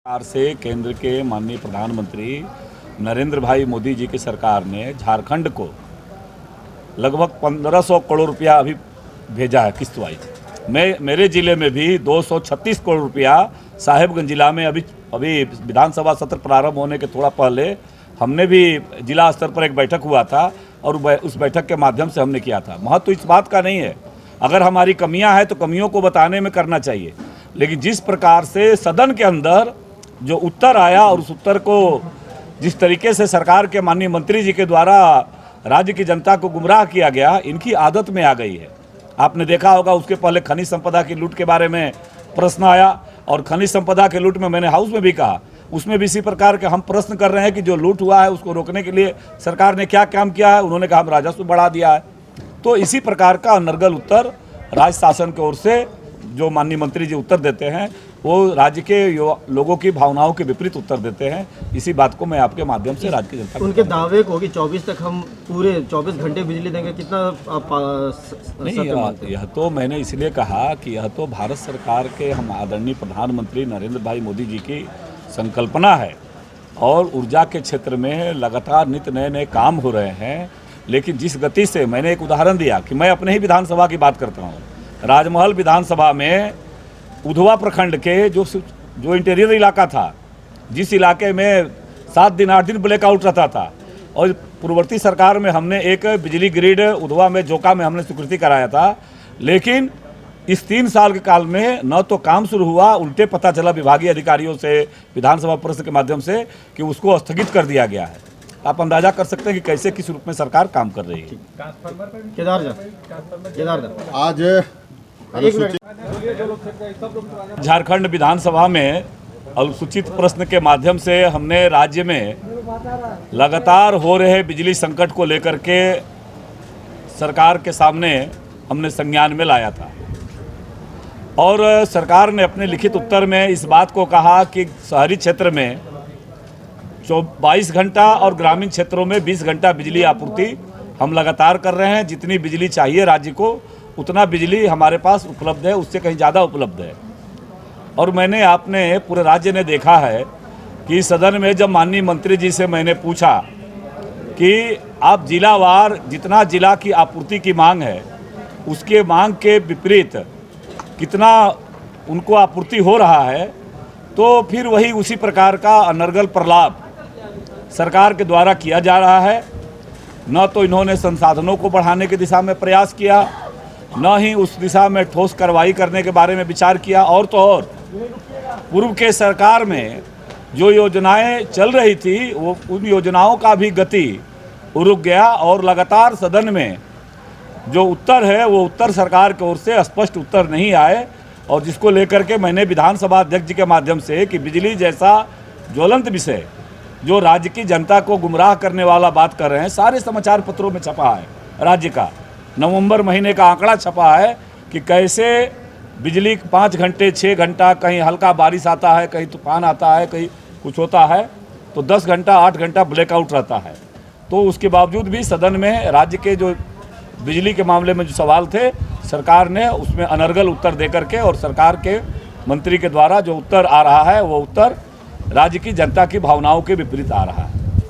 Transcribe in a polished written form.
सरकार से केंद्र के माननीय प्रधानमंत्री नरेंद्र भाई मोदी जी की सरकार ने झारखंड को लगभग 1500 करोड़ रुपया अभी भेजा है किस्त वाइज। मेरे ज़िले में भी 236 करोड़ रुपया साहेबगंज जिला में अभी विधानसभा सत्र प्रारंभ होने के थोड़ा पहले हमने भी जिला स्तर पर एक बैठक हुआ था और उस बैठक के माध्यम से हमने किया था। महत्व तो इस बात का नहीं है, अगर हमारी कमियां हैं तो कमियों को बताने में करना चाहिए, लेकिन जिस प्रकार से सदन के अंदर जो उत्तर आया और उस उत्तर को जिस तरीके से सरकार के माननीय मंत्री जी के द्वारा राज्य की जनता को गुमराह किया गया, इनकी आदत में आ गई है। आपने देखा होगा उसके पहले खनिज संपदा की लूट के बारे में प्रश्न आया और खनिज संपदा के लूट में मैंने हाउस में भी कहा, उसमें भी इसी प्रकार के हम प्रश्न कर रहे हैं कि जो लूट हुआ है उसको रोकने के लिए सरकार ने क्या काम किया है। उन्होंने कहा हम राजस्व बढ़ा दिया है। तो इसी प्रकार का अनर्गल उत्तर राज्य शासन की ओर से जो माननीय मंत्री जी उत्तर देते हैं वो राज्य के लोगों की भावनाओं के विपरीत उत्तर देते हैं। इसी बात को मैं आपके माध्यम से राज्य की जनता को उनके दावे को कि 24 तक हम पूरे 24 घंटे बिजली देंगे, कितना आप नहीं, यह तो मैंने इसलिए कहा कि यह तो भारत सरकार के हम आदरणीय प्रधानमंत्री नरेंद्र भाई मोदी जी की संकल्पना है और ऊर्जा के क्षेत्र में लगातार नित्य नए नए काम हो रहे हैं। लेकिन जिस गति से मैंने एक उदाहरण दिया कि मैं अपने ही विधानसभा की बात करता हूँ, राजमहल विधानसभा में उधवा प्रखंड के जो इंटीरियर इलाका था, जिस इलाके में 7 दिन 8 दिन ब्लैकआउट रहता था, और पूर्ववर्ती सरकार में हमने एक बिजली ग्रिड उधवा में जोका में हमने स्वीकृति कराया था, लेकिन इस 3 साल के काल में न तो काम शुरू हुआ, उल्टे पता चला विभागीय अधिकारियों से विधानसभा प्रश्न के माध्यम से कि उसको स्थगित कर दिया गया है। आप अंदाजा कर सकते हैं कि कैसे किस रूप में सरकार काम कर रही है। आज झारखंड विधानसभा में अनुसूचित प्रश्न के माध्यम से हमने राज्य में लगातार हो रहे बिजली संकट को लेकर के सरकार के सामने हमने संज्ञान में लाया था और सरकार ने अपने लिखित उत्तर में इस बात को कहा कि शहरी क्षेत्र में 22 घंटा और ग्रामीण क्षेत्रों में 20 घंटा बिजली आपूर्ति हम लगातार कर रहे हैं। जितनी बिजली चाहिए राज्य को उतना बिजली हमारे पास उपलब्ध है, उससे कहीं ज़्यादा उपलब्ध है। और आपने पूरे राज्य ने देखा है कि सदन में जब माननीय मंत्री जी से मैंने पूछा कि आप जिलावार जितना जिला की आपूर्ति की मांग है उसके मांग के विपरीत कितना उनको आपूर्ति हो रहा है, तो फिर वही उसी प्रकार का अनर्गल प्रलाप सरकार के द्वारा किया जा रहा है। न तो इन्होंने संसाधनों को बढ़ाने की दिशा में प्रयास किया, न ही उस दिशा में ठोस कार्रवाई करने के बारे में विचार किया, और तो और पूर्व के सरकार में जो योजनाएं चल रही थी वो उन योजनाओं का भी गति रुक गया और लगातार सदन में जो उत्तर है वो उत्तर सरकार की ओर से स्पष्ट उत्तर नहीं आए, और जिसको लेकर के मैंने विधानसभा अध्यक्ष जी के माध्यम से कि बिजली जैसा ज्वलंत विषय जो राज्य की जनता को गुमराह करने वाला बात कर रहे हैं, सारे समाचार पत्रों में छपा है। राज्य का नवंबर महीने का आंकड़ा छपा है कि कैसे बिजली 5 घंटे 6 घंटा, कहीं हल्का बारिश आता है, कहीं तूफान आता है, कहीं कुछ होता है, तो 10 घंटा 8 घंटा ब्लैकआउट रहता है। तो उसके बावजूद भी सदन में राज्य के जो बिजली के मामले में जो सवाल थे, सरकार ने उसमें अनर्गल उत्तर दे करके और सरकार के मंत्री के द्वारा जो उत्तर आ रहा है वो उत्तर राज्य की जनता की भावनाओं के विपरीत आ रहा है।